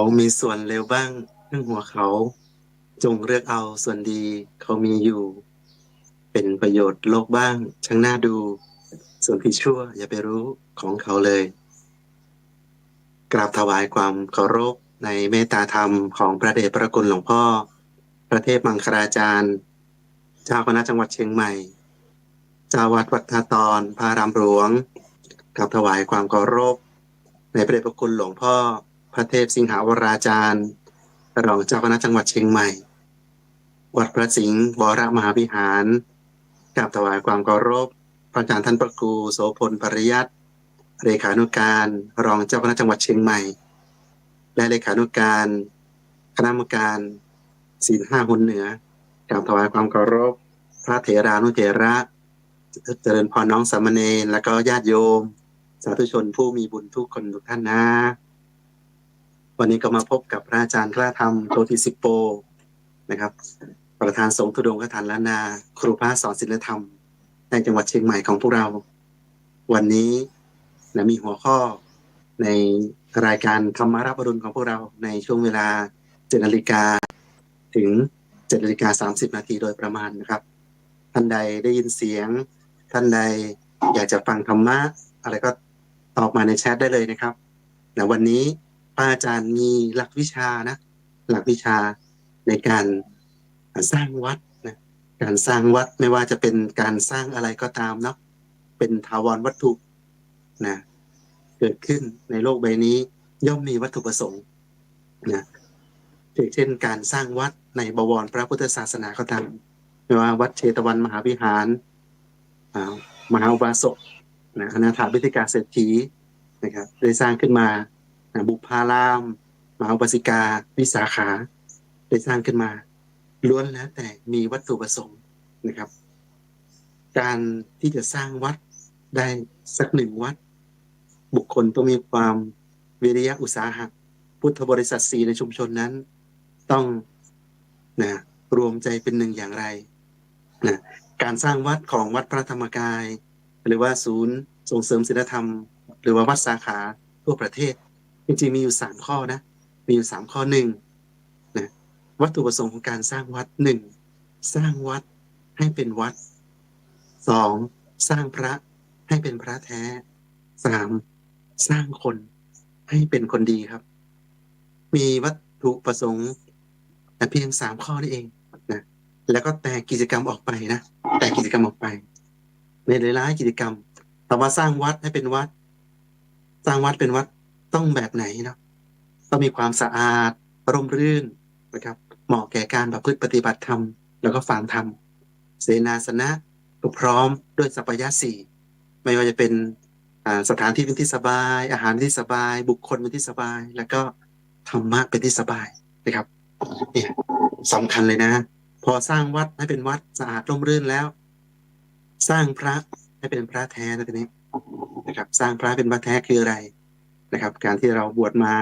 เขามีส่วนเร็วบ้างเรื่องหัวเขาจงเลือกเอาส่วนดีเขามีอยู่เป็นประโยชน์โลกบ้างช่างน่าดูส่วนที่ชั่วอย่าไปรู้ของเขาเลยกราบถวายความเคารพในเมตตาธรรมของพระเดชพระคุณหลวงพ่อพระเทพมังคลาจารย์เจ้าคณะจังหวัดเชียงใหม่เจ้าวัดวัดนาตอนพระรามหลวงกราบถวายความเคารพในพระเดชพระคุณหลวงพ่อพระเทพสิงหาวราจารย์รองเจ้าคณะจังหวัดเชียงใหม่วัดพระสิงห์วรมหาวิหารกราบถวายความเคารพพระอาจารย์ท่านพระครูโสพลปริยัติเลขานุการรองเจ้าคณะจังหวัดเชียงใหม่และเลขานุการคณะกรรมการศีลห้าหุนเหนือกราบถวายความเคารพพระเถรานุเถระเจริญพรน้องสามเณรและก็ญาติโยมสาธุชนผู้มีบุญทุกคนทุกท่านนะวันนี้ก็มาพบกับพระอาจารย์กล้าธรรมโชติสิปโปนะครับประธานสงฆ์ธุดงคฐานล้านนาครูพระสอนศีลธรรมในจังหวัดเชียงใหม่ของพวกเราวันนี้มีหัวข้อในรายการธรรมารับอรุณของพวกเราในช่วงเวลา7 นาฬิกาถึง7 นาฬิกา 30 นาทีโดยประมาณนะครับท่านใดได้ยินเสียงท่านใดอยากจะฟังธรรมะอะไรก็ตอบมาในแชทได้เลยนะครับวันนี้ป้าอาจารย์มีหลักวิชานะหลักวิชาในการสร้างวัดนะการสร้างวัดไม่ว่าจะเป็นการสร้างอะไรก็ตามเนาะเป็นถาวรวัตถุนะเกิดขึ้นในโลกใบนี้ย่อมมีวัตถุประสงค์นะเช่นการสร้างวัดในบวรพระพุทธศาสนาก็ตามไม่ว่าวัดเชตวันมหาวิหารมหาอุบาสกอนาถาบิณฑิกาเศรษฐีนะครับได้สร้างขึ้นมาบุพารามมหาอุบาสิกาวิสาขาได้สร้างขึ้นมาล้วนแล้วแต่มีวัตถุประสงค์นะครับการที่จะสร้างวัดได้สักหนึ่งวัดบุคคลต้องมีความวิริยะอุตสาหะพุทธบริษัท4ในชุมชนนั้นต้องรวมใจเป็นหนึ่งอย่างไรการสร้างวัดของวัดพระธรรมกายหรือว่าศูนย์ส่งเสริมศีลธรรมหรือว่าวัดสาขาทั่วประเทศจริงๆมีอยู่3ข้อนะมีอยู่3ข้อ1วัตถุประสงค์ของการสร้างวัด1สร้างวัดให้เป็นวัด2สร้างพระให้เป็นพระแท้3สร้างคนให้เป็นคนดีครับมีวัตถุประสงค์แต่เพียง3ข้อนี้เองนะแล้วก็แต่กิจกรรมออกไปนะแต่กิจกรรมออกไปในหลายๆกิจกรรมแต่ว่าสร้างวัดให้เป็นวัดสร้างวัดเป็นวัดต้องแบบไหนเนาะต้องมีความสะอาดร่มรื่นนะครับเหมาะแก่การประพฤติปฏิบัติธรรมแล้วก็ฟังธรรมเสนาสนะก็พร้อมด้วยสัพพยะสี่ไม่ว่าจะเป็นสถานที่เป็นที่สบายอาหารเป็นที่สบายบุคคลเป็นที่สบายแล้วก็ธรรมะเป็นที่สบายนะครับเนี่ยสำคัญเลยนะพอสร้างวัดให้เป็นวัดสะอาดร่มรื่นแล้วสร้างพระให้เป็นพระแท้นะทีนี้นะครับสร้างพระเป็นพระแท้คืออะไรนะครับการที่เราบวชมา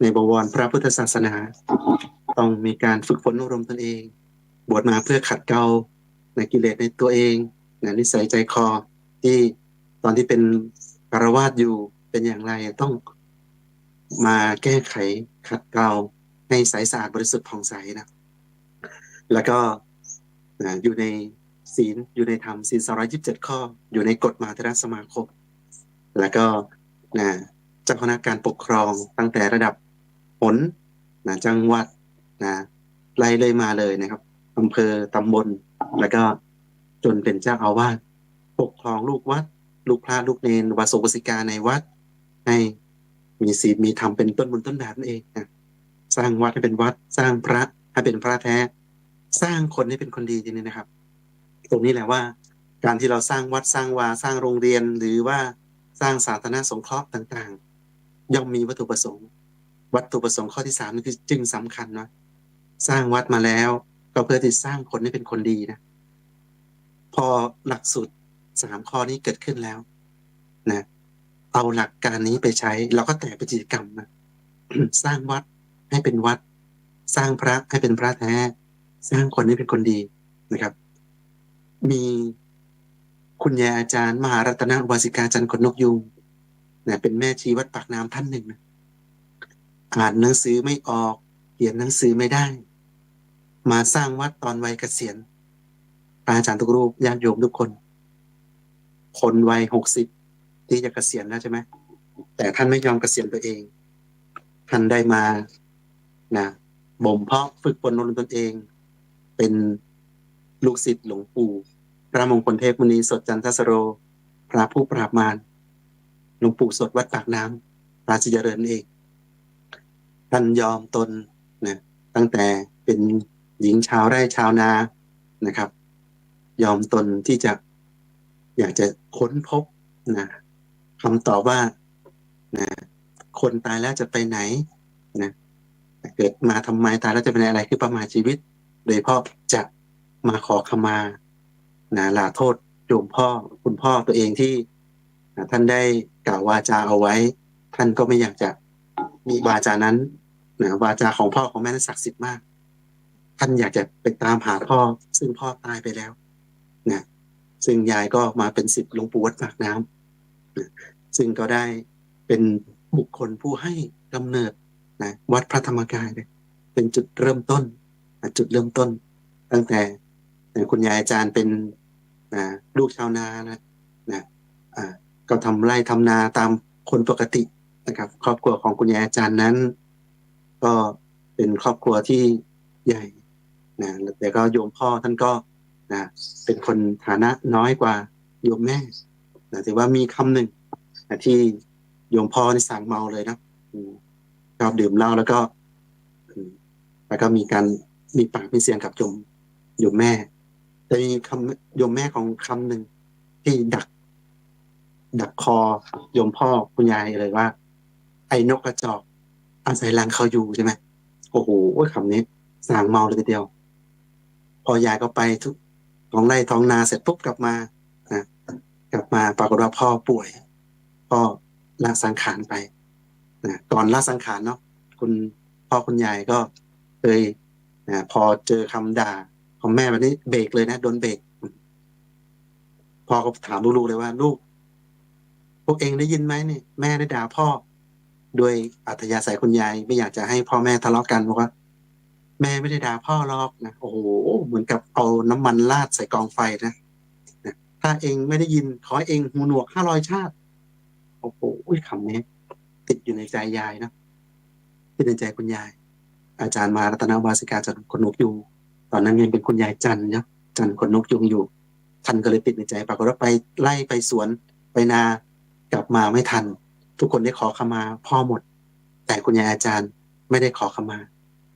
ในบวรพระพุทธศาสนาต้องมีการฝึกฝนอบรมตนเองบวชมาเพื่อขัดเกลาในกิเลสในตัวเองนิสัยใจคอที่ตอนที่เป็นคฤหัสถ์อยู่เป็นอย่างไรต้องมาแก้ไขขัดเกลาให้ใสสะอาดบริสุทธิ์ผ่องใสนะแล้วก็อยู่ในศีลอยู่ในธรรมศีล227ข้ออยู่ในกฎมหาเถรสมาคมแล้วก็เจ้าคณะการปกครองตั้งแต่ระดับผลจังหวัดไล่เลยมาเลยนะครับอำเภอตำบลแล้วก็จนเป็นเจ้าอาวาสปกครองลูกวัดลูกพระลูกเนรวาโสวสิกาในวัดให้มีศีลมีธรรมเป็นต้นบุญต้นแบบนั่นเองนะสร้างวัดให้เป็นวัดสร้างพระให้เป็นพระแท้สร้างคนให้เป็นคนดีจริงๆนะครับตรงนี้แหละว่าการที่เราสร้างวัดสร้างวาสร้างโรงเรียนหรือว่าสร้างสาธารณสงเคราะห์ต่างๆย่อมมีวัตถุประสงค์วัตถุประสงค์ข้อที่3นี่คือจึงสำคัญนะสร้างวัดมาแล้วก็เพื่อที่สร้างคนให้เป็นคนดีนะพอหลักสูตร3ข้อนี้เกิดขึ้นแล้วนะเอาหลักการนี้ไปใช้เราก็แต่เป็นกิจกรรมนะ สร้างวัดให้เป็นวัดสร้างพระให้เป็นพระแท้สร้างคนให้เป็นคนดีนะครับมีคุณยายอาจารย์มหารัตนวาสิกาจันทร์ขนนกยูงเป็นแม่ชีวัดปากน้ำท่านหนึ่งนะ อ่านหนังสือไม่ออกเขียนหนังสือไม่ได้มาสร้างวัดตอนวัยเกษียณพระอาจารย์ทุกรูปญาติโยมทุกคนคนวัย60ที่จะเกษียณแล้วใช่ไหมแต่ท่านไม่ยอมเกษียณตัวเองท่านได้มานะบ่มเพาะฝึกฝนอบรมตนเองเป็นลูกศิษย์หลวงปู่พระมงคลเทพมุนีสดจันทสโรพระผู้ปราบมารหลวงปู่สดวัดปากน้ำพระจิเจริญเองท่านยอมตนนะตั้งแต่เป็นหญิงชาวไร่ชาวนานะครับยอมตนที่จะอยากจะค้นพบนะคำตอบว่านะคนตายแล้วจะไปไหนนะเกิดมาทำไมตายแล้วจะเป็นอะไรคือประมาณชีวิตโดยพ่อจะมาขอขมานะลาโทษโยมพ่อคุณพ่อตัวเองที่ท่านได้กล่าววาจาเอาไว้ท่านก็ไม่อยากจะมีวาจานั้นนะวาจาของพ่อของแม่นั้นศักดิ์สิทธิ์มากท่านอยากจะไปตามหาพ่อซึ่งพ่อตายไปแล้วนะซึ่งยายก็มาเป็นศิษย์หลวงปู่วัดปากน้ำนะซึ่งก็ได้เป็นบุคคลผู้ให้กำเนิดนะวัดพระธรรมกายเนี่ยเป็นจุดเริ่มต้นนะจุดเริ่มต้นตั้งแต่คุณยายอาจารย์เป็นลูกชาวนานะก็ทำไร่ทำนาตามคนปกตินะครับครอบครัวของคุณยายอาจารย์นั้นก็เป็นครอบครัวที่ใหญ่นะแต่ก็โยมพ่อท่านก็นะเป็นคนฐานะน้อยกว่าโยมแม่นะถือว่ามีคำหนึ่งนะที่โยมพ่อนี่สั่งเมาเลยนะชอบดื่มเหล้าแล้วก็มีการมีปากมีเสียงกับโยมแม่แต่มีคำโยมแม่ของคำหนึ่งที่ดักคอโยมพ่อคุณยายเลยว่าไอ้นกกระจอกอาศัยรังเขาอยู่ใช่ไหมโอ้โหคำนี้สางเมาเลยทีเดียวพอยายก็ไปทุกท้องไร่ท้องนาเสร็จปุ๊บกลับมานะกลับมาปรากฏว่าพ่อป่วยพ่อละสังขารไปนะก่อนละสังขารเนาะคุณพ่อคุณยายก็เคยพอเจอคำด่าของแม่แบบนี้เบรกเลยนะโดนเบรกพ่อก็ถามลูกๆเลยว่าลูกพวกเองได้ยินไหมเนี่ยแม่ได้ด่าพ่อโดยอัธยาศัยคุณยายไม่อยากจะให้พ่อแม่ทะเลาะกันบอกว่าแม่ไม่ได้ด่าพ่อหรอกนะโอ้โหเหมือนกับเอาน้ำมันราดใส่กองไฟนะถ้าเองไม่ได้ยินขอเองหูหนวก500 ชาติโอ้โหคำนี้ติดอยู่ในใจยายนะติดในใจคุณยายอาจารย์มารัตนวาสิกาจันทร์คนนกยูงตอนนั้นยังเป็นคุณยายจันทร์นะจันทร์คนนกยูงอยู่ท่านก็เลยติดในใจปรากฏว่าไปไล่ไปสวนไปนากลับมาไม่ทันทุกคนได้ขอขมาพ่อหมดแต่คุณยายอาจารย์ไม่ได้ขอขมา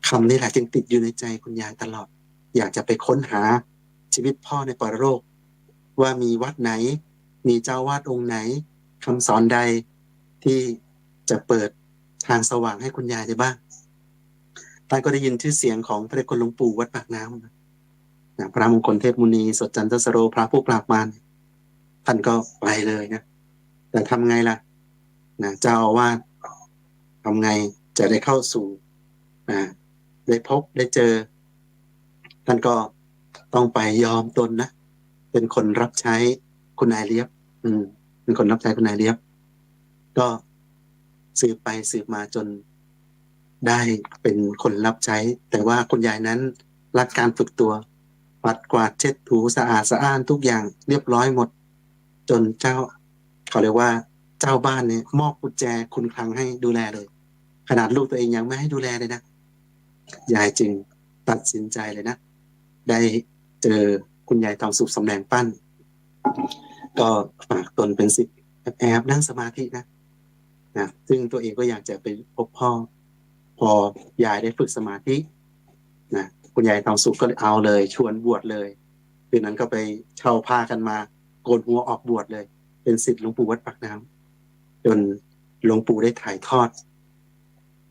คำนี้แหละจึงติดอยู่ในใจคุณยายตลอดอยากจะไปค้นหาชีวิตพ่อในปรโลกว่ามีวัดไหนมีเจ้าวาดองค์ไหนคำสอนใดที่จะเปิดทางสว่างให้คุณยายได้บ้างท่านก็ได้ยินชื่อเสียงของพระเดชคุณหลวงปู่วัดปากน้ำพระมงคลเทพมุนีสดจันทสโรพระผู้ปราบมารท่านก็ไปเลยนะแต่ทำไงล่ะเจ้าอาวาสทำไงจะได้เข้าสู่ได้พบได้เจอท่านก็ต้องไปยอมตนนะเป็นคนรับใช้คุณนายเลียบเป็นคนรับใช้คุณนายเลียบก็สืบไปสืบมาจนได้เป็นคนรับใช้แต่ว่าคุณยายนั้นรักการฝึกตัวปัดกวาดเช็ดถูสะอาดสะอ้านทุกอย่างเรียบร้อยหมดจนเจ้าเขาเรียกว่าเจ้าบ้านเนี่ยมอบกุญแจคุณคลังให้ดูแลเลยขนาดลูกตัวเองยังไม่ให้ดูแลเลยนะยายจึงตัดสินใจเลยนะได้เจอคุณยายทองสุขสำแดงปั้นก็ฝากตนเป็นศิษย์แอบนั่งสมาธินะซึ่งตัวเองก็อยากจะไปพบพ่อพอยายได้ฝึกสมาธินะคุณยายทองสุขก็เอาเลยชวนบวชเลยคืนนั้นก็ไปเช่าผ้ากันมาโกนหัวออกบวชเลยเป็นศิษย์หลวงปู่วัดปากน้ำจนหลวงปู่ได้ถ่ายทอด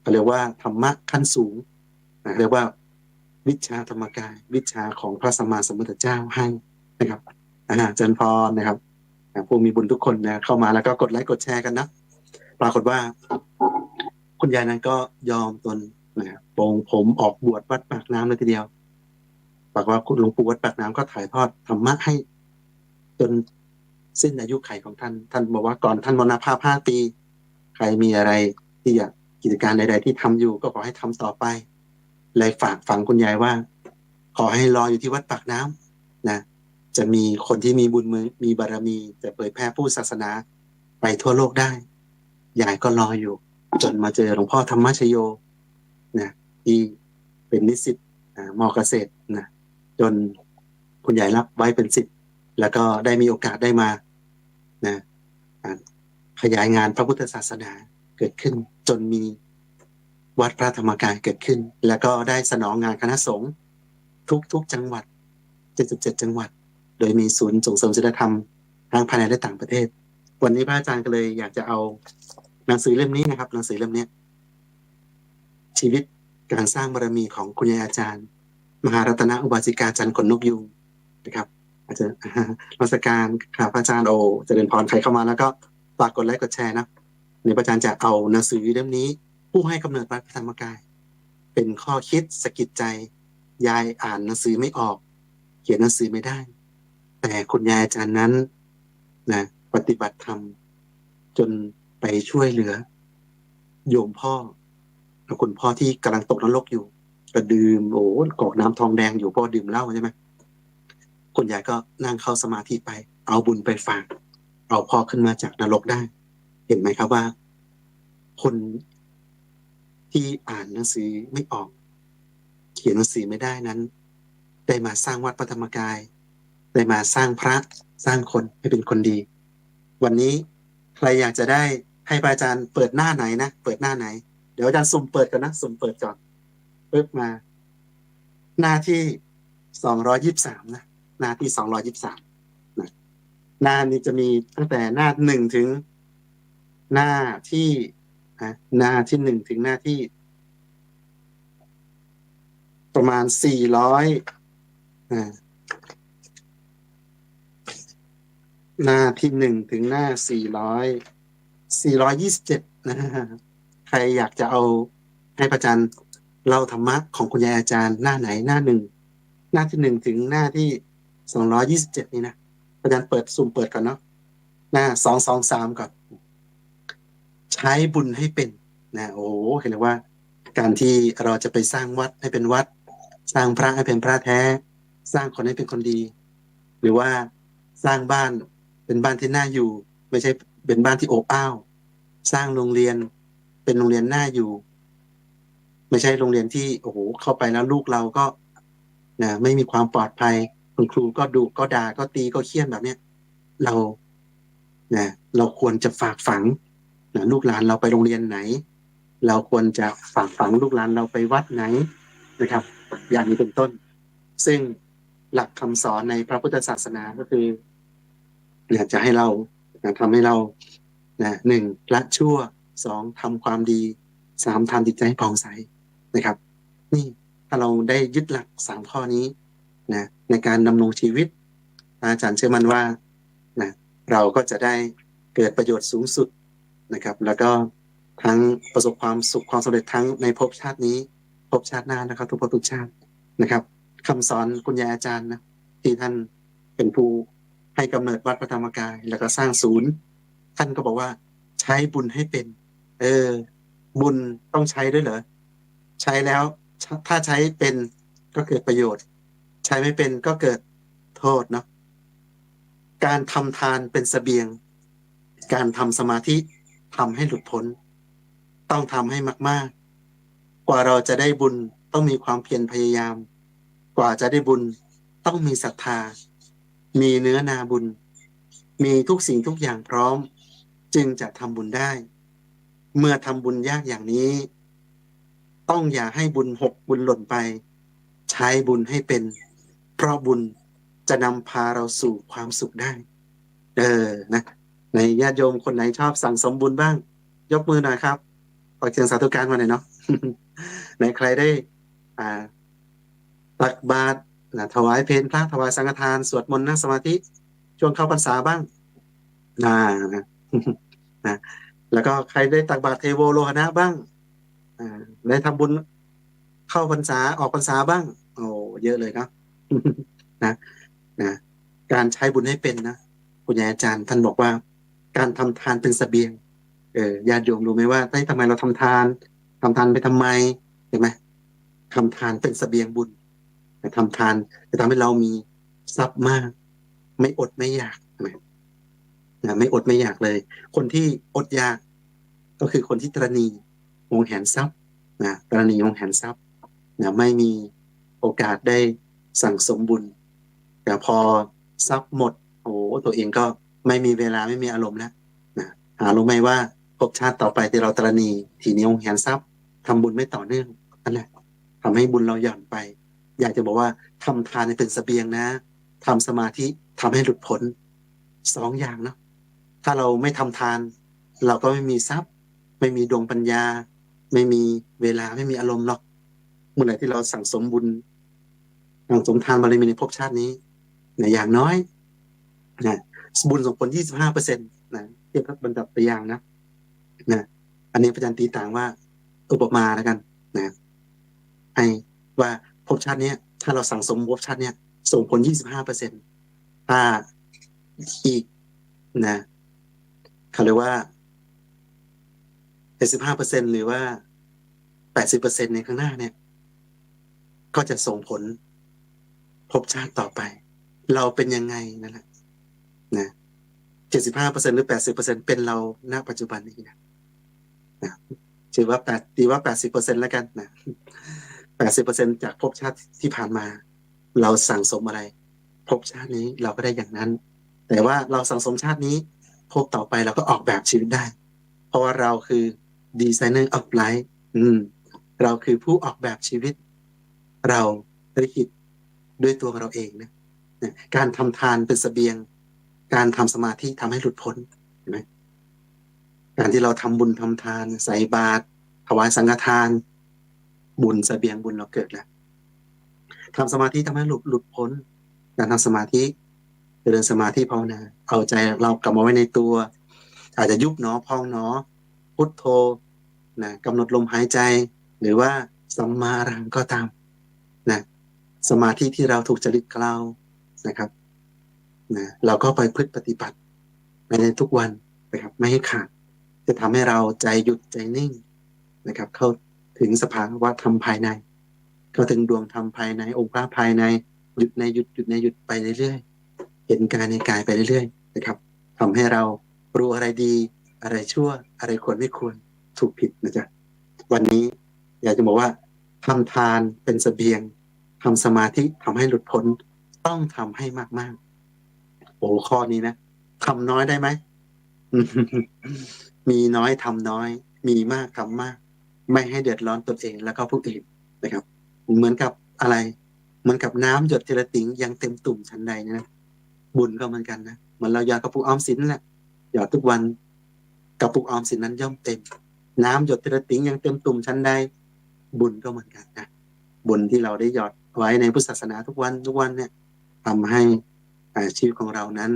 เขาเรียกว่าธรรมะขั้นสูงเรียกว่าวิชาธรรมกายวิชาของพระสัมมาสัมพุทธเจ้าให้นะครับเจริญพรนะครับผู้มีบุญทุกคนนะเข้ามาแล้วก็กดไลค์กดแชร์กันนะปรากฏว่าคุณยายนั้นก็ยอมตนโปรงผมออกบวชวัดปากน้ำเลยทีเดียวปรากฏว่าคุณหลวงปู่วัดปากน้ำก็ถ่ายทอดธรรมะให้จนสิ้นอายุไขของท่านบอกว่าก่อนท่านมรณภาพ5 ปีใครมีอะไรที่อยาก กิจการใดๆที่ทำอยู่ก็ขอให้ทำต่อไปเลยฝากฝังคุณยายว่า ขอให้รออยู่ที่วัดปากน้ำนะจะมีคนที่มีบุญมีบารมีจะเผยแพร่ผู้ศาสนาไปทั่วโลกได้ยายก็รออยู่จนมาเจอหลวงพ่อธรรมชโยนะที่เป็นนิสิตมอเกษตรนะจนคุณยายรับไว้เป็นศิษย์แล้วก็ได้มีโอกาสได้มานะขยายงานพระพุทธศาสนาเกิดขึ้นจนมีวัดพระธรรมกายเกิดขึ้นแล้วก็ได้สนองงานคณะสงฆ์ทุกจังหวัด77จังหวัดโดยมีศูนย์ส่งเสริมศีลธรรมทั้งภายในและต่างประเทศวันนี้พระอาจารย์ก็เลยอยากจะเอาหนังสือเล่มนี้นะครับหนังสือเล่มนี้ชีวิตการสร้างบารมีของคุณยายอาจารย์มหารัตนอุบาสิกาจันทร์ขนนกยูงนะครับอาจจะนมัสการค่ะพระอาจารย์โอเจริญพรใครเข้ามาแล้วก็ฝากกดไลค์กดแชร์นะในพระอาจารย์จะเอาหนังสือเล่มนี้ผู้ให้กำเนิดวัดพระธรรมกายเป็นข้อคิดสะกิดใจยายอ่านหนังสือไม่ออกเขียนหนังสือไม่ได้แต่คุณยายอาจารย์นั้นนะปฏิบัติธรรมจนไปช่วยเหลือโยมพ่อแล้วคุณพ่อที่กำลังตกนรกอยู่ก็ดื่มกอกน้ำทองแดงอยู่พ่อดื่มเหล้าใช่ไหมคุณยายก็นั่งเข้าสมาธิไปเอาบุญไปฝากเอาพ่อขึ้นมาจากนรกได้เห็นไหมครับว่าคนที่อ่านหนังสือไม่ออกเขียนหนังสือไม่ได้นั้นได้มาสร้างวัดพระธรรมกายได้มาสร้างพระสร้างคนให้เป็นคนดีวันนี้ใครอยากจะได้ให้พระอาจารย์เปิดหน้าไหนนะเปิดหน้าไหนเดี๋ยวอาจารย์สุ่มเปิดกันนะสุ่มเปิดก่อนปึ๊บมาหน้าที่223นะหน้าที่223นะหน้านี้จะมีตั้งแต่หน้า1ถึงหน้าที่หน้าที่1ถึงหน้าที่ประมาณ400หน้าที่1ถึงหน้า427นะใครอยากจะเอาให้พระอาจารย์เล่าธรรมะของคุณยายอาจารย์หน้าไหนหน้าหน้าที่1ถึงหน้าที่227นี่นะพระอาจารย์เปิดสุ่มเปิดก่อนเนาะหน้า223ก่อนใช้บุญให้เป็นนะเห็นเลยว่าการที่เราจะไปสร้างวัดให้เป็นวัดสร้างพระให้เป็นพระแท้สร้างคนให้เป็นคนดีหรือว่าสร้างบ้านเป็นบ้านที่น่าอยู่ไม่ใช่เป็นบ้านที่อบอ้าวสร้างโรงเรียนเป็นโรงเรียนน่าอยู่ไม่ใช่โรงเรียนที่เข้าไปแล้วลูกเราก็นะไม่มีความปลอดภัยคุณครูก็ดุก็ด่าก็ตีก็เคี่ยนแบบเนี้ยเราเราควรจะฝากฝังนะลูกหลานเราไปโรงเรียนไหนเราควรจะฝากฝังลูกหลานเราไปวัดไหนนะครับอย่างนี้เป็นต้นซึ่งหลักคำสอนในพระพุทธศาสนาก็คือจะให้เราทำให้เรา1ละชั่ว2ทำความดี3ทำจิตใจให้ผ่องใสนะครับนี่ถ้าเราได้ยึดหลัก3ข้อนี้นะในการดำรงชีวิตอาจารย์เชื่อมั่นว่านะเราก็จะได้เกิดประโยชน์สูงสุดนะครับแล้วก็ทั้งประสบความสุขความสำเร็จทั้งในภพชาตินี้ภพชาติหน้านะครับทุกภพทุกชาตินะครับคำสอนคุณยายอาจารย์นะที่ท่านเป็นผู้ให้กำเนิดวัดพระธรรมกายแล้วก็สร้างศูนย์ท่านก็บอกว่าใช้บุญให้เป็นบุญต้องใช้ด้วยเหรอใช้แล้วถ้าใช้เป็นก็เกิดประโยชน์ใช้ไม่เป็นก็เกิดโทษเนาะการทำทานเป็นเสบียงการทำสมาธิทำให้หลุดพ้นต้องทำให้มากๆกว่าเราจะได้บุญต้องมีความเพียรพยายามกว่าจะได้บุญต้องมีศรัทธามีเนื้อนาบุญมีทุกสิ่งทุกอย่างพร้อมจึงจะทำบุญได้เมื่อทำบุญยากอย่างนี้ต้องอย่าให้บุญหกบุญหล่นไปใช้บุญให้เป็นเพราะบุญจะนำพาเราสู่ความสุขได้นะในญาติโยมคนไหนชอบสั่งสมบุญบ้างยกมือหน่อยครับขอเชิญสาธุการมาหน่อยเนาะ ในใครได้ตักบาตรถวายเพลพระถวายสังฆทานสวดมนต์นั่งสมาธิช่วงเข้าพรรษาบ้างนะ นะแล้วก็ใครได้ตักบาตรเทโวโลหณะบ้างได้ทำบุญเข้าพรรษาออกพรรษาบ้างเยอะเลยเนาะ นะการใช้บุญให้เป็นนะคุณยายอาจารย์ท่านบอกว่าการทำทานเป็นเสบียงญาติโยมรู้ไหมว่าทำไมเราทำทาน ทำทานไปทำไมเห็นไหมทำทานเป็นเสบียงบุญแต่ทำทานจะทำให้เรามีทรัพย์มากไม่อดไม่อยากเห็นไหมไม่อดไม่อยากเลย คนที่อดอยากก็คือคนที่ตระหนี่หวงแหนทรัพย์ตระหนี่หวงแหนทรัพย์ไม่มีโอกาสได้สั่งสมบุญแต่พอทรัพย์หมดโอ้ตัวเองก็ไม่มีเวลาไม่มีอารมณ์แล้วนะหารู้ไหมว่าภพชาติต่อไปที่เราตระหนี่ทีนี้หวงแหนทรัพย์ทำบุญไม่ต่อเนื่องนั่นแหละทำให้บุญเราหย่อนไปอยากจะบอกว่าทำทานเป็นเสบียงนะทำสมาธิทำให้หลุดพ้นสองอย่างเนาะถ้าเราไม่ทำทานเราก็ไม่มีทรัพย์ไม่มีดวงปัญญาไม่มีเวลาไม่มีอารมณ์หรอกเมื่อไหร่ที่เราสั่งสมบุญสั่งสมทานบารมีในภพชาตินี้นะอย่างน้อยนะบุญส่งผล25%นะเทียบกับบรรดาตัวอย่างนะอันนี้พระอาจารย์ตีต่างว่าอุปมาแล้วกันนะให้ว่าภพชาตินี้ถ้าเราสั่งสมภพชาตินี้ส่งผล25%ถ้าอีกนะเขาเรียกว่า75%หรือว่า80%ในข้างหน้าเนี่ยก็จะส่งผลภพชาติต่อไปเราเป็นยังไงนั่นแหละนะ75%หรือ80%เป็นเราณปัจจุบันนี้นะถือว่า80%แล้วกันนะ80%จากภพชาติที่ผ่านมาเราสั่งสมอะไรภพชาตินี้เราก็ได้อย่างนั้นแต่ว่าเราสั่งสมชาตินี้ภพต่อไปเราก็ออกแบบชีวิตได้เพราะว่าเราคือดีไซเนอร์ออฟไลฟ์เราคือผู้ออกแบบชีวิตเราลิขิตด้วยตัวเราเองนะการทำทานเป็นเสบียงการทำสมาธิทำให้หลุดพ้นเห็นไหมการที่เราทำบุญทำทานใส่บาตรถวายสังฆทานบุญเสบียงบุญเราเกิดแล้วทำสมาธิทำให้หลุดพ้นการทำสมาธิเจริญสมาธิภาวนาเอาใจเรากลับมาไว้ในตัวอาจจะยุบหนอพองหนอพุทโธนะกำหนดลมหายใจหรือว่าสัมมาอรหังก็ตามนะสมาธิที่เราถูกจริตเรานะครับนะเราก็ไปพฤติปฏิบัติในทุกวันนะครับไม่ให้ขาดจะทำให้เราใจหยุดใจนิ่งนะครับเข้าถึงสภาวะธรรมภายในเข้าถึงดวงธรรมภายในองค์พระภายในหยุดในหยุดไปเรื่อยๆเห็นกายในกายไปเรื่อยๆนะครับทำให้เรารู้อะไรดีอะไรชั่วอะไรควรไม่ควรถูกผิดนะจ๊ะวันนี้อยากจะบอกว่าทำทานเป็นเสบียงทำสมาธิทำให้หลุดพ้นต้องทำให้มากๆโอ้ข้อนี้นะทำน้อยได้ไหม มีน้อยทำน้อยมีมากทำมากไม่ให้เดือดร้อนตนเองแล้วก็ผู้อื่นนะครับเหมือนกับอะไรเหมือนกับน้ำหยดทีละติ๋งยังเต็มตุ่มชั้นใดนะบุญก็เหมือนกันนะเหมือนเราหยอดกระปุกออมสินแหละหยอดทุกวันกระปุกออมสินนั้นย่อมเต็มน้ำหยดทีละติ๋งยังเต็มตุ่มชั้นใดบุญก็เหมือนกันนะบุญที่เราได้หยอดไว้ในพุทธศาสนาทุกวันเนี่ยทำให้ชีวิตของเรานั้น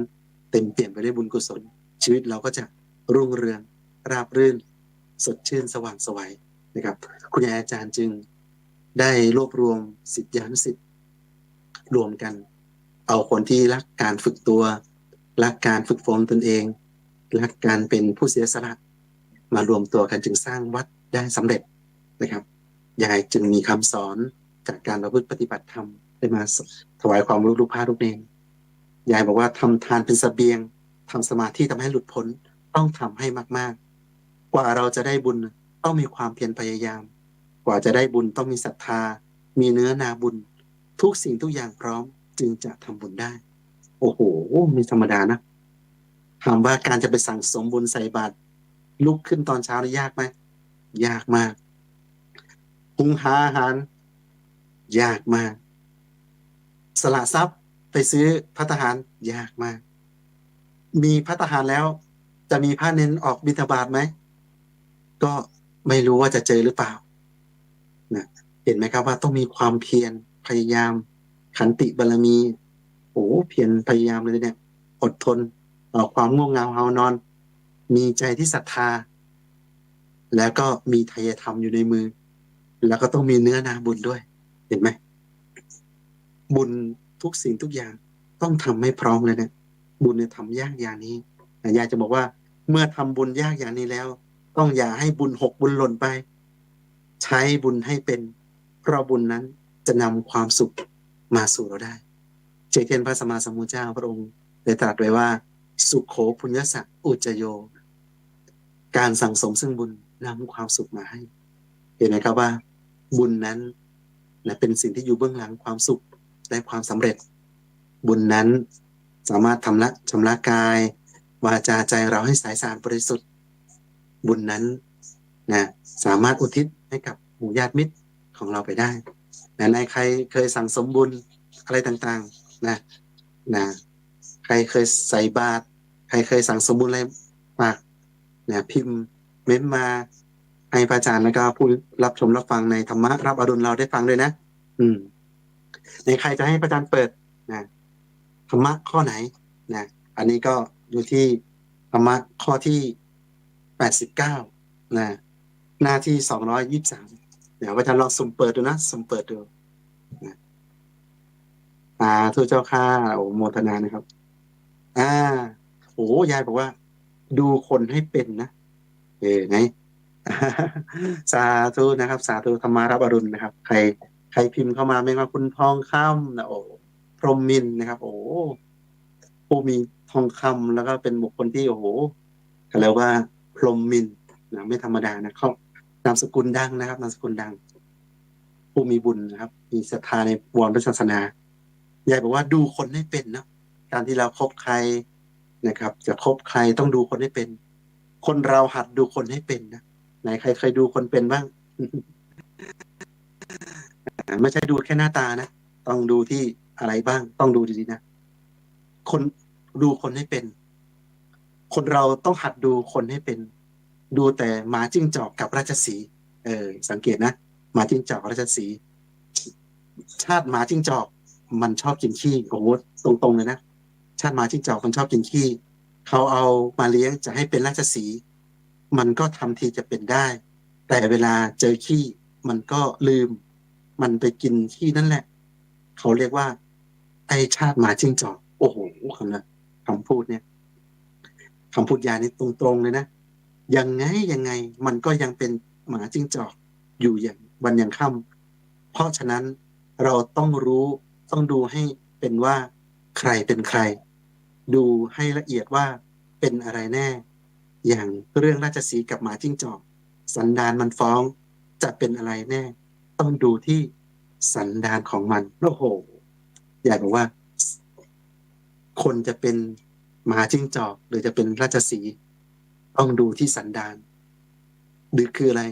เต็มเปี่ยมไปด้วยบุญกุศลชีวิตเราก็จะรุ่งเรืองราบรื่นสดชื่นสว่างไสวนะครับคุณยายอาจารย์จึงได้รวบรวมศิษยานุศิษย์รวมกันเอาคนที่รักการฝึกตัวรักการฝึกฝนตนเองรักการเป็นผู้เสียสละมารวมตัวกันจึงสร้างวัดได้สำเร็จนะครับยายจึงมีคำสอนจากการประพฤติปฏิบัติธรรมได้มาถวายความรู้ลูกพระลูกเนรยายบอกว่าทำทานเป็นเสบียงทำสมาธิทำให้หลุดพ้นต้องทำให้มากๆกว่าเราจะได้บุญต้องมีความเพียรพยายามกว่าจะได้บุญต้องมีศรัทธามีเนื้อนาบุญทุกสิ่งทุกอย่างพร้อมจึงจะทำบุญได้โอ้โหไม่ธรรมดานะถามว่าการจะไปสั่งสมบุญใส่บาตรลุกขึ้นตอนเช้านี่ยากไหมยากมากหุงหาอาหารยากมากสละทรัพย์ไปซื้อภัตตาหารยากมากมีภัตตาหารแล้วจะมีพระเนนออกบิณฑบาตไหมก็ไม่รู้ว่าจะเจอหรือเปล่านะเห็นไหมครับว่าต้องมีความเพียรพยายามขันติบารมีโอ้เพียรพยายามเลยเนี่ยอดทนต่อความง่วงเหงาหานอนมีใจที่ศรัทธาแล้วก็มีไทยธรรมอยู่ในมือแล้วก็ต้องมีเนื้อนาบุญด้วยเห็นไหมบุญทุกสิ่งทุกอย่างต้องทำให้พร้อมเลยนะบุญเนี่ยทำยากอย่างนี้ยายจะบอกว่าเมื่อทำบุญยากอย่างนี้แล้วต้องอย่าให้บุญหกบุญหล่นไป ใช้บุญให้เป็นเพราะบุญนั้นจะนำความสุขมาสู่เราได้เช่นพระสัมมาสัมพุทธเจ้าพระองค์ได้ตรัสไว้ว่าสุขโขปุญญสักอุจจโยการสั่งสมซึ่งบุญนำความสุขมาให้เห็นไหมครับว่าบุญนั้นเป็นสิ่งที่อยู่เบื้องหลังความสุขและความสำเร็จบุญนั้นสามารถชำระกายวาจาใจเราให้ใสสะอาดบริสุทธิ์บุญนั้นสามารถอุทิศให้กับหมู่ญาติมิตรของเราไปได้ในใครเคยสั่งสมบุญอะไรต่างๆใครเคยใส่บาตรใครเคยสั่งสมบุญอะไรฝากพิมพ์เม้นมาให้พระอาจารย์แล้วก็ผู้รับชมรับฟังในธรรมะรับอรุณเราได้ฟังด้วยนะในใครจะให้พระอาจารย์เปิดธรรมะข้อไหนอันนี้ก็อยู่ที่ธรรมะข้อที่89หน้าที่223เดี๋ยวพระอาจารย์ลองสุ่มเปิดดูนะสุ่มเปิดดูทุกเจ้าข้าโอ้โมทนานะครับโอ้ยายบอกว่าดูคนให้เป็นนะไงสาธุนะครับสาธุธรรมารับอรุณนะครับใครพิมพ์เข้ามาไม่ว่าคุณทองคำนะโอ้พรหมมินทร์นะครับโอ้ผู้มีทองคำแล้วก็เป็นบุคคลที่โอ้โหเขาเรียกว่าพรหมมินทร์ไม่ธรรมดานะเขานามสกุลดังนะครับนามสกุลดังผู้มีบุญนะครับมีศรัทธาในวรศาสนายายบอกว่าดูคนให้เป็นนะการที่เราคบใครนะครับจะคบใครต้องดูคนให้เป็นคนเราหัดดูคนให้เป็นนะไหนใครเคยดูคนเป็นบ้าง ไม่ใช่ดูแค่หน้าตานะต้องดูที่อะไรบ้างต้องดูดีๆนะคนดูคนให้เป็นคนเราต้องหัดดูคนให้เป็นดูแต่หมาจิ้งจอกกับราชสีห์สังเกตนะหมาจิ้งจอกราชสีห์ชาติหมาจิ้งจอกมันชอบกินขี้โอ้โหตรงๆเลยนะชาติหมาจิ้งจอกมันชอบกินขี้เขาเอามาเลี้ยงจะให้เป็นราชสีห์มันก็ทำทีจะเป็นได้แต่เวลาเจอขี้มันก็ลืมมันไปกินขี้นั่นแหละเขาเรียกว่าไอชาติหมาจิ้งจอกโอ้โหคำพูดเนี่ยคำพูดยานี่ตรงๆเลยนะยังไงมันก็ยังเป็นหมาจิ้งจอกอยู่อย่างวันยังค่ำเพราะฉะนั้นเราต้องรู้ต้องดูให้เป็นว่าใครเป็นใครดูให้ละเอียดว่าเป็นอะไรแน่อย่างเรื่องราชสีห์กับหมาจิ้งจอกสันดานมันฟ้องจะเป็นอะไรแน่ต้องดูที่สันดานของมันโอ้โหอยากบอกว่าคนจะเป็นหมาจิ้งจอกหรือจะเป็นราชสีห์ต้องดูที่สันดานหรือคืออะไร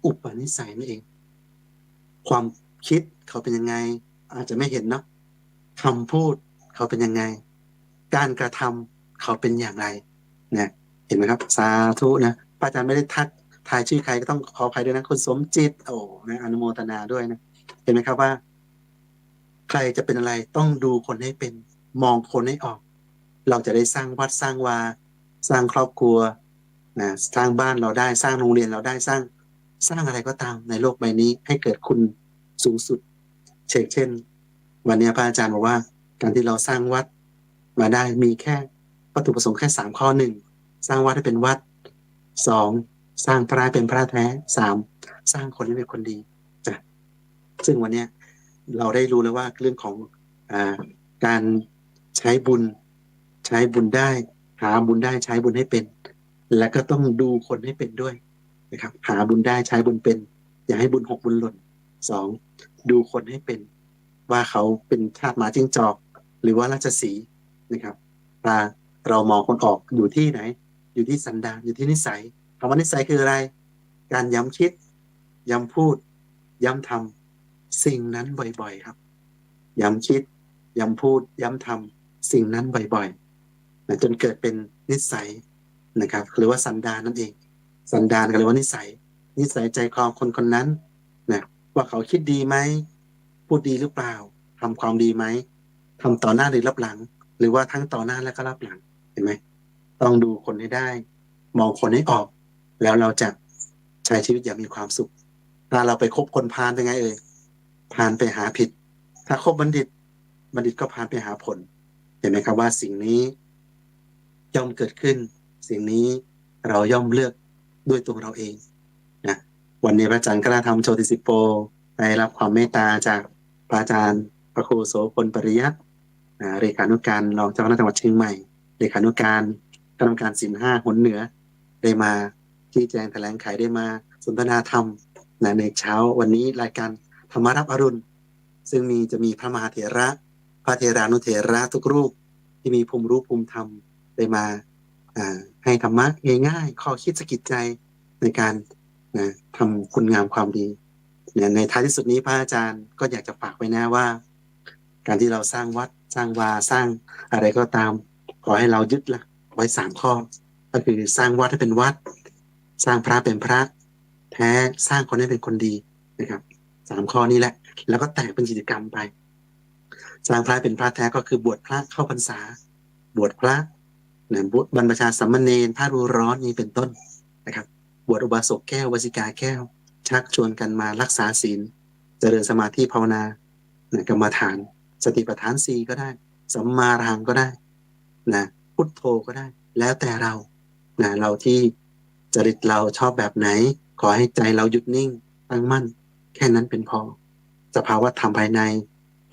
อุปนิสัยนั่นเองความคิดเขาเป็นยังไงอาจจะไม่เห็นเนาะคำพูดเขาเป็นยังไงการกระทำเขาเป็นอย่างไรเนี่ยเห็นไหมครับสาธุนะพระอาจารย์ไม่ได้ทายชื่อใครก็ต้องขออภัยด้วยนะคุณสมจิตโอ้นะอนุโมทนาด้วยนะเห็นไหมครับว่าใครจะเป็นอะไรต้องดูคนให้เป็นมองคนให้ออกเราจะได้สร้างวัดสร้างวาสร้างครอบครัวสร้างบ้านเราได้สร้างโรงเรียนเราได้สร้างอะไรก็ตามในโลกใบนี้ให้เกิดคุณสูงสุดเช่นวันนี้พระอาจารย์บอกว่าการที่เราสร้างวัดมาได้มีแค่วัตถุประสงค์แค่3 ข้อ 1สร้างวัดให้เป็นวัด2สร้างพระให้เป็นพระแท้3สร้างคนให้เป็นคนดีจ้ะซึ่งวันนี้เราได้รู้แล้วว่าเรื่องของการใช้บุญได้หาบุญได้ใช้บุญให้เป็นและก็ต้องดูคนให้เป็นด้วยนะครับหาบุญได้ใช้บุญเป็นอย่าให้บุญหกบุญหล่น2ดูคนให้เป็นว่าเขาเป็นชาติหมาจิ้งจอกหรือว่าราชสีห์นะครับเรามองคนออกอยู่ที่ไหนอยู่ที่สันดานอยู่ที่นิสัยคำว่านิสัยคืออะไรการย้ำคิดย้ำพูดย้ำทำสิ่งนั้นบ่อยๆครับย้ำคิดย้ำพูดย้ำทำสิ่งนั้นบ่อยๆจนเกิดเป็นนิสัยนะครับหรือว่าสันดานนั่นเองสันดานก็เรียกว่านิสัยใจคอคนคนนั้นนะว่าเขาคิดดีไหมพูดดีหรือเปล่าทำความดีไหมทำต่อหน้าหรือรับหลังหรือว่าทั้งต่อหน้าและก็รับหลังเห็นไหมต้องดูคนให้ได้มองคนให้ออกแล้วเราจะใช้ชีวิตอย่างมีความสุขถ้าเราไปคบคนพาลเป็นไงพาลไปหาผิดถ้าคบบัณฑิตก็พาลไปหาผลเห็นไหมครับว่าสิ่งนี้ย่อมเกิดขึ้นสิ่งนี้เราย่อมเลือกด้วยตัวเราเองนะ วันนี้พระอาจารย์กล้าทำโชติสิปโปได้รับความเมตตาจากพระอาจารย์พระครูโสพลปริยัติเลขานุการรองเจ้าคณะจังหวัดเชียงใหม่เลขานุการคณะกรรมการศีลห้าหนเหนือได้มาชี้แจงแถลงไขได้มาสนทนาธรรมในเช้าวันนี้รายการธรรมารับอรุณซึ่งจะมีพระมหาเถระพระเถรานุเถระทุกรูปที่มีภูมิรู้ภูมิธรรมได้มาให้ธรรมะง่ายๆข้อคิดสกิดใจในการทำคุณงามความดีในท้ายที่สุดนี้พระอาจารย์ก็อยากจะฝากไว้นะว่าการที่เราสร้างวัดสร้างวาสร้างอะไรก็ตามขอให้เรายึดหลักไว้3 ข้อก็คือสร้างวัดให้เป็นวัดสร้างพระเป็นพระแท้สร้างคนให้เป็นคนดีนะครับ3 ข้อนี้แหละแล้วก็แตกเป็นกิจกรรมไปสร้างพระเป็นพระแท้ก็คือบวชพระเข้าพรรษาบวชพระบรรพชาสามเณรพระรู้ร้อนนี้เป็นต้นนะครับบวชอุบาสกแก้ววสิกาแก้วชักชวนกันมารักษาศีลเจริญสมาธิภาวนากรรมฐานสติปัฏฐาน4ก็ได้สัมมาอรหังก็ได้นะพุทโธก็ได้แล้วแต่เราเราที่จริตเราชอบแบบไหนขอให้ใจเราหยุดนิ่งตั้งมั่นแค่นั้นเป็นพอสภาวะธรรมภายใน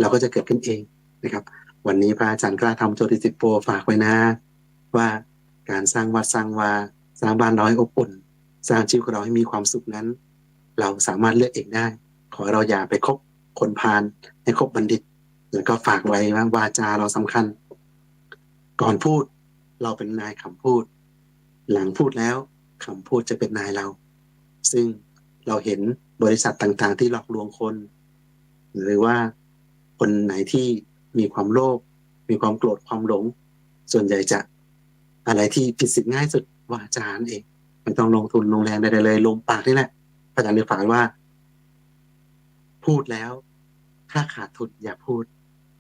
เราก็จะเกิดขึ้นเองนะครับวันนี้พระอาจารย์กล้าทำโจติสิปโปฝากไว้นะว่าการสร้างวัดสร้างวาสร้างบ้านเราให้อบอุ่นสร้างชีวิตของเราให้มีความสุขนั้นเราสามารถเลือกเองได้ขอเราอย่าไปคบคนพาลให้คบบัณฑิตแล้วก็ฝากไว้ว่าวาจาเราสำคัญก่อนพูดเราเป็นนายคำพูดหลังพูดแล้วคำพูดจะเป็นนายเราซึ่งเราเห็นบริษัทต่างๆที่หลอกลวงคนหรือว่าคนไหนที่มีความโลภมีความโกรธความหลงส่วนใหญ่จะอะไรที่ผิดศีลง่ายสุดวาจาเองไม่ต้องลงทุนลงแรงใดๆเลยลมปากนี่แหละพระอาจารย์เลยฝากว่าพูดแล้วถ้าขาดทุนอย่าพูด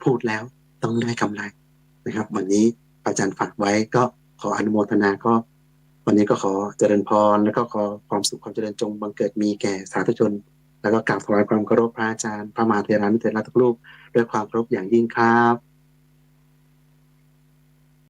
พูดแล้วต้องได้กำไรนะครับวันนี้อาจารย์ฝากไว้ก็ขออนุโมทนาก็วันนี้ก็ขอเจริญพรแล้วก็ขอความสุขความเจริญจงบังเกิดมีแก่สาธุชนแล้วก็กราบถวายความเคารพพระอาจารย์พระมหาเถรานุเถระทุกรูปด้วยความเคารพอย่างยิ่งครับ